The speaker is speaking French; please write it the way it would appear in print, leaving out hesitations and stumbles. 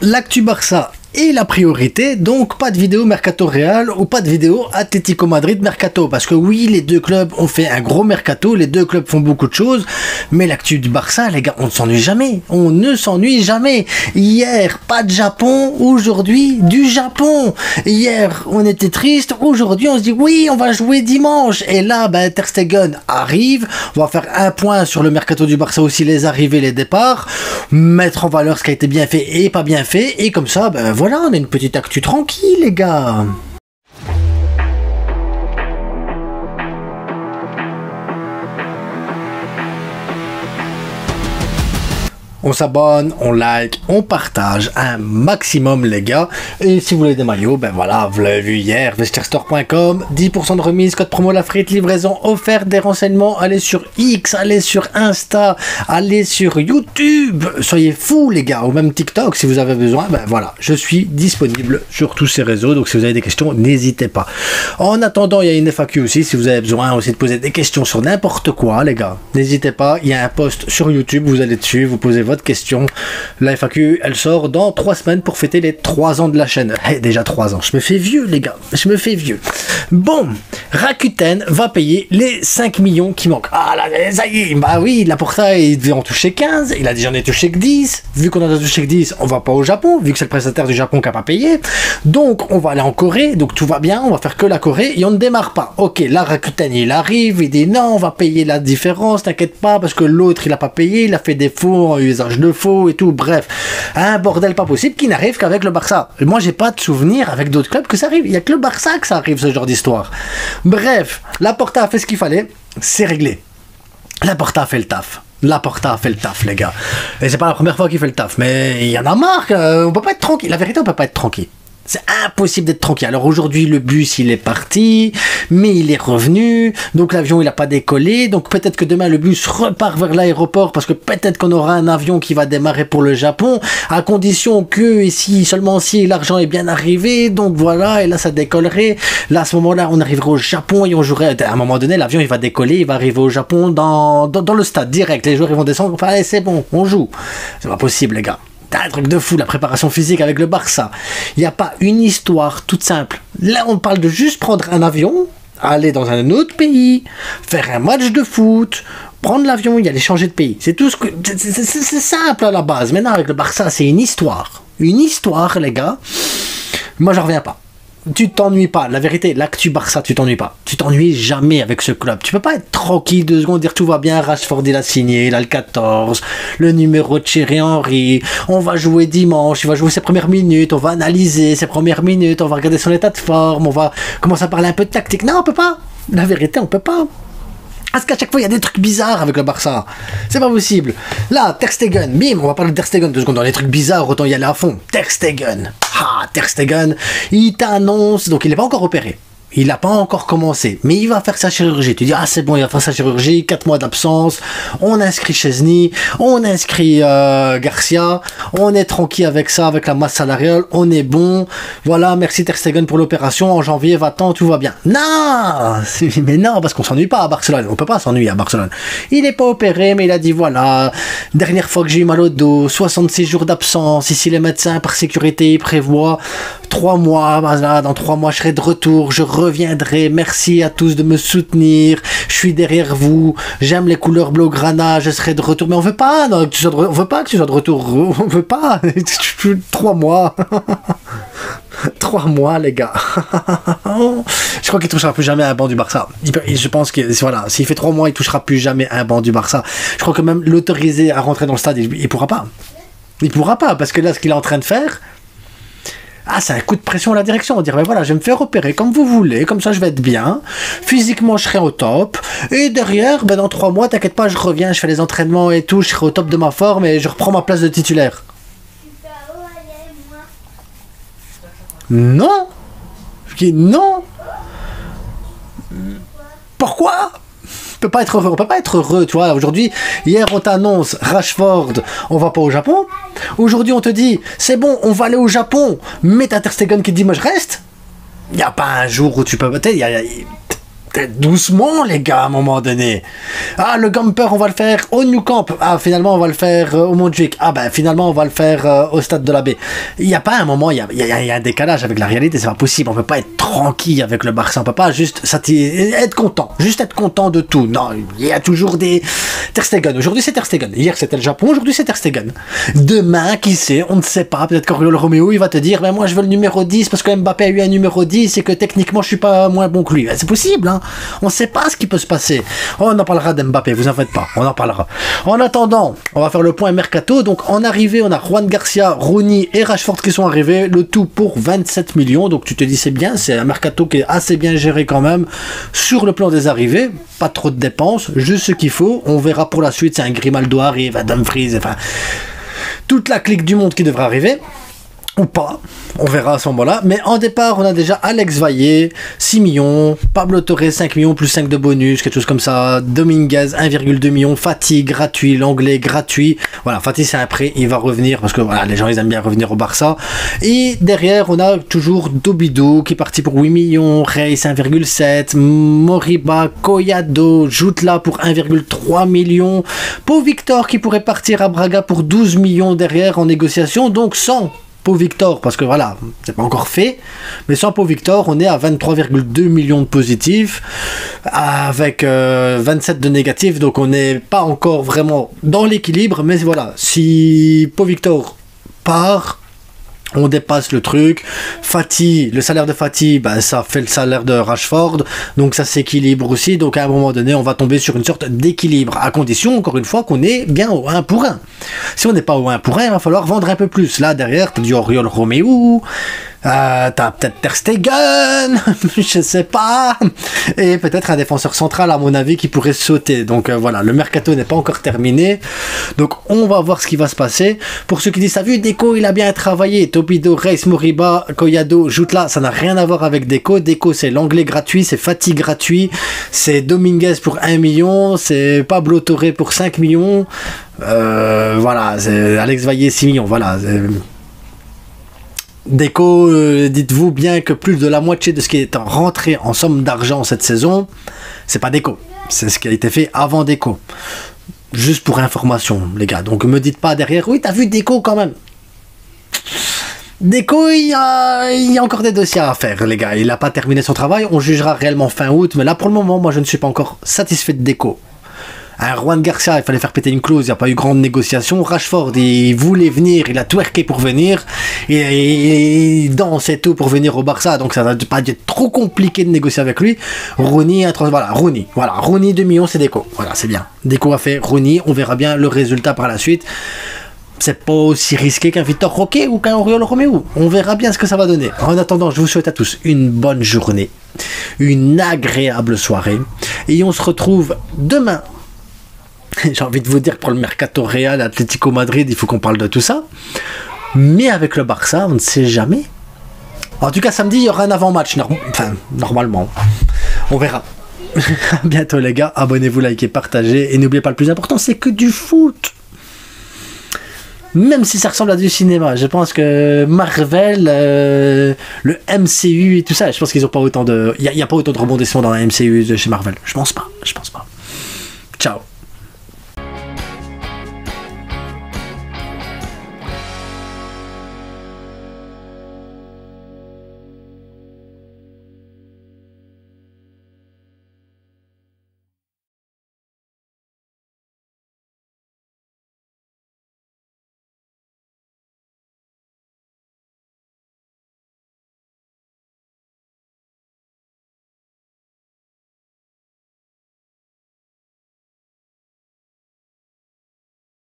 l'actu Barça est la priorité, donc pas de vidéo Mercato Real ou pas de vidéo Atlético Madrid Mercato, parce que oui, les deux clubs ont fait un gros Mercato, les deux clubs font beaucoup de choses, mais l'actu du Barça, les gars, on ne s'ennuie jamais, on ne s'ennuie jamais. Hier, pas de Japon, aujourd'hui, du Japon. Hier, on était triste, aujourd'hui, on se dit oui, on va jouer dimanche, et là, ben, Ter Stegen arrive, on va faire un point sur le Mercato du Barça aussi, les arrivées, les départs, mettre en valeur ce qui a été bien fait et pas bien fait, et comme ça, ben voilà, on a une petite actu tranquille, les gars. On s'abonne, on like, on partage un maximum, les gars. Et si vous voulez des maillots, ben voilà, vous l'avez vu hier, vestiairestore.com, 10% de remise, code promo la frite, livraison offerte, des renseignements, allez sur X, allez sur Insta, allez sur YouTube, soyez fous, les gars, ou même TikTok, si vous avez besoin, ben voilà, je suis disponible sur tous ces réseaux, donc si vous avez des questions, n'hésitez pas. En attendant, il y a une FAQ aussi, si vous avez besoin aussi de poser des questions sur n'importe quoi, les gars, n'hésitez pas, il y a un post sur YouTube, vous allez dessus, vous posez votre question. La FAQ, elle sort dans 3 semaines pour fêter les 3 ans de la chaîne. Déjà 3 ans. Je me fais vieux, les gars. Je me fais vieux. Bon, Rakuten va payer les 5 millions qui manquent. Ah là, ça y est. Bah oui, Laporta, il devait en toucher 15. Il a dit j'en ai touché que 10. Vu qu'on en a touché que 10, on va pas au Japon. Vu que c'est le prestataire du Japon qui n'a pas payé. Donc, on va aller en Corée. Donc, tout va bien. On va faire que la Corée. Et on ne démarre pas. Ok, là, Rakuten, il arrive. Il dit non, on va payer la différence. T'inquiète pas. Parce que l'autre, il a pas payé. Il a fait des faux usage de faux et tout, bref, un bordel pas possible qui n'arrive qu'avec le Barça. Et moi, j'ai pas de souvenir avec d'autres clubs que ça arrive. Il y a que le Barça que ça arrive, ce genre d'histoire. Bref, Laporta a fait ce qu'il fallait, c'est réglé. Laporta a fait le taf. Laporta a fait le taf, les gars. Et c'est pas la première fois qu'il fait le taf, mais il y en a marre. On peut pas être tranquille. La vérité, on peut pas être tranquille. C'est impossible d'être tranquille. Alors aujourd'hui, le bus, il est parti, mais il est revenu. Donc l'avion, il n'a pas décollé. Donc peut-être que demain, le bus repart vers l'aéroport parce que peut-être qu'on aura un avion qui va démarrer pour le Japon, à condition que, et si, seulement si l'argent est bien arrivé. Donc voilà, et là, ça décollerait. Là, à ce moment-là, on arriverait au Japon et on jouerait. À un moment donné, l'avion, il va décoller, il va arriver au Japon dans le stade direct. Les joueurs, ils vont descendre. Enfin, allez, c'est bon, on joue. C'est pas possible, les gars. T'as un truc de fou, la préparation physique avec le Barça. Il n'y a pas une histoire toute simple. Là, on parle de juste prendre un avion, aller dans un autre pays, faire un match de foot, prendre l'avion et aller changer de pays. C'est tout ce que... C'est simple à la base. Maintenant, avec le Barça, c'est une histoire. Une histoire, les gars. Moi, j'en reviens pas. Tu t'ennuies pas, la vérité, l'actu Barça, tu t'ennuies pas. Tu t'ennuies jamais avec ce club. Tu peux pas être tranquille 2 secondes, dire tout va bien, Rashford il a signé, il a le 14, le numéro de Thierry Henry, on va jouer dimanche, il va jouer ses premières minutes, on va analyser ses premières minutes, on va regarder son état de forme, on va commencer à parler un peu de tactique. Non, on peut pas. La vérité, on peut pas. Parce qu'à chaque fois, il y a des trucs bizarres avec le Barça. C'est pas possible. Là, Ter Stegen, bim, on va parler de Ter Stegen 2 secondes. Dans les trucs bizarres, autant y aller à fond. Ter Stegen. Ah, Ter Stegen, il t'annonce, donc il n'est pas encore opéré. Il n'a pas encore commencé, mais il va faire sa chirurgie. Tu dis, ah c'est bon, il va faire sa chirurgie, 4 mois d'absence, on inscrit Chesney, on inscrit Garcia, on est tranquille avec ça, avec la masse salariale, on est bon, voilà, merci Ter Stegen pour l'opération, en janvier, va-t'en, tout va bien. Non, mais non, parce qu'on s'ennuie pas à Barcelone, on peut pas s'ennuyer à Barcelone. Il n'est pas opéré, mais il a dit, voilà, dernière fois que j'ai eu mal au dos, 66 jours d'absence, ici les médecins, par sécurité, ils prévoient 3 mois, voilà, dans 3 mois je serai de retour, je reviendrai, merci à tous de me soutenir, je suis derrière vous, j'aime les couleurs blaugrana, je serai de retour, mais on veut pas, non, on veut pas que tu sois de retour, on veut pas, 3 mois, 3 mois les gars, je crois qu'il touchera plus jamais un banc du Barça, je pense que, voilà, s'il fait 3 mois, il touchera plus jamais un banc du Barça, je crois que même l'autoriser à rentrer dans le stade, il pourra pas, parce que là, ce qu'il est en train de faire, ah, c'est un coup de pression à la direction. On dirait, ben voilà, je vais me faire opérer comme vous voulez, comme ça je vais être bien. Physiquement, je serai au top. Et derrière, ben dans 3 mois, t'inquiète pas, je reviens, je fais les entraînements et tout, je serai au top de ma forme et je reprends ma place de titulaire. Non. Non. Pourquoi ? On peut pas être heureux, tu vois. Aujourd'hui, hier on t'annonce Rashford, on va pas au Japon. Aujourd'hui on te dit c'est bon, on va aller au Japon, mais t'as Ter Stegen qui te dit moi je reste. Il y a pas un jour où tu peux peut-être doucement, les gars, à un moment donné. Ah, le Gamper, on va le faire au New Camp. Ah, finalement, on va le faire au Montjuic. Ah, ben, finalement, on va le faire au Stade de la Baie. Il n'y a pas un moment, il y a un décalage avec la réalité, c'est pas possible. On peut pas être tranquille avec le Barça. On peut pas juste être content. Juste être content de tout. Non, il y a toujours des Ter Stegen. Aujourd'hui, c'est Ter Stegen. Hier, c'était le Japon. Aujourd'hui, c'est Ter Stegen. Demain, qui sait, on ne sait pas. Peut-être qu'Oriol Romeo, il va te dire, ben, moi, je veux le numéro 10 parce que Mbappé a eu un numéro 10 et que techniquement, je suis pas moins bon que lui. Ben, c'est possible, hein. On ne sait pas ce qui peut se passer. On en parlera d'Mbappé, vous en faites pas, on en parlera. En attendant, on va faire le point mercato. Donc en arrivée, on a Juan Garcia, Rooney et Rashford qui sont arrivés, le tout pour 27 millions. Donc tu te dis c'est bien, c'est un mercato qui est assez bien géré quand même sur le plan des arrivées. Pas trop de dépenses, juste ce qu'il faut. On verra pour la suite, c'est un Grimaldo arrive, un Dumfries, enfin toute la clique du monde qui devra arriver. Ou pas, on verra à ce moment-là. Mais en départ, on a déjà Alex Vaillé, 6 millions, Pablo Torres, 5 millions, plus 5 de bonus, quelque chose comme ça, Dominguez, 1,2 million, Fati, gratuit, l'anglais, gratuit. Voilà, Fati, c'est un prêt, il va revenir, parce que voilà, les gens, ils aiment bien revenir au Barça. Et derrière, on a toujours Dobido, qui est parti pour 8 millions, Reis, 1,7, Moriba, Collado, Jutla pour 1,3 million, Pau Victor, qui pourrait partir à Braga pour 12 millions derrière en négociation, donc 100. Pau Victor, parce que voilà, c'est pas encore fait, mais sans Pau Victor, on est à 23,2 millions de positifs, avec 27 de négatifs, donc on n'est pas encore vraiment dans l'équilibre, mais voilà, si Pau Victor part, on dépasse le truc. Fati, le salaire de Fati, ben, ça fait le salaire de Rashford, donc ça s'équilibre aussi, donc à un moment donné, on va tomber sur une sorte d'équilibre, à condition, encore une fois, qu'on est bien au 1 pour 1. Si on n'est pas au 1 pour 1, il va falloir vendre un peu plus. Là, derrière, t'as du Oriol Romeo, t'as peut-être Ter Stegen, je sais pas, et peut-être un défenseur central à mon avis qui pourrait sauter. Donc voilà, le mercato n'est pas encore terminé, donc on va voir ce qui va se passer. Pour ceux qui disent, t'as vu Deco, il a bien travaillé, Tobido, Reis, Moriba, Collado, Jutla, ça n'a rien à voir avec Deco. Deco, c'est l'anglais gratuit, c'est Fati gratuit, c'est Dominguez pour 1 million, c'est Pablo Torre pour 5 millions, voilà, c'est Alex Vaillé 6 millions, voilà. Deco, dites-vous bien que plus de la moitié de ce qui est rentré en somme d'argent cette saison, c'est pas Deco, c'est ce qui a été fait avant Deco. Juste pour information, les gars. Donc me dites pas derrière, oui, t'as vu Deco quand même. Deco, il y a encore des dossiers à faire, les gars. Il n'a pas terminé son travail, on jugera réellement fin août, mais là pour le moment, moi je ne suis pas encore satisfait de Deco. Un Juan Garcia, il fallait faire péter une clause, il n'y a pas eu grande négociation. Rashford, il voulait venir, il a twerké pour venir, et il dansait tout pour venir au Barça, donc ça va pas être trop compliqué de négocier avec lui. Rooney, Rooney 2 millions, c'est Deco, voilà, c'est bien. Deco a fait Rooney, on verra bien le résultat par la suite. C'est pas aussi risqué qu'un Vitor Roque ou qu'un Oriol Romeo. On verra bien ce que ça va donner. En attendant, je vous souhaite à tous une bonne journée, une agréable soirée, et on se retrouve demain. J'ai envie de vous dire, pour le Mercato Real, Atlético Madrid, il faut qu'on parle de tout ça. Mais avec le Barça, on ne sait jamais. En tout cas, samedi, il y aura un avant-match. Normalement. On verra. À bientôt, les gars. Abonnez-vous, likez, partagez. Et n'oubliez pas, le plus important, c'est que du foot. Même si ça ressemble à du cinéma. Je pense que Marvel, le MCU et tout ça, je pense qu'ils n'ont pas autant de... Il n'y a pas autant de rebondissements dans la MCU de chez Marvel. Je pense pas. Ciao.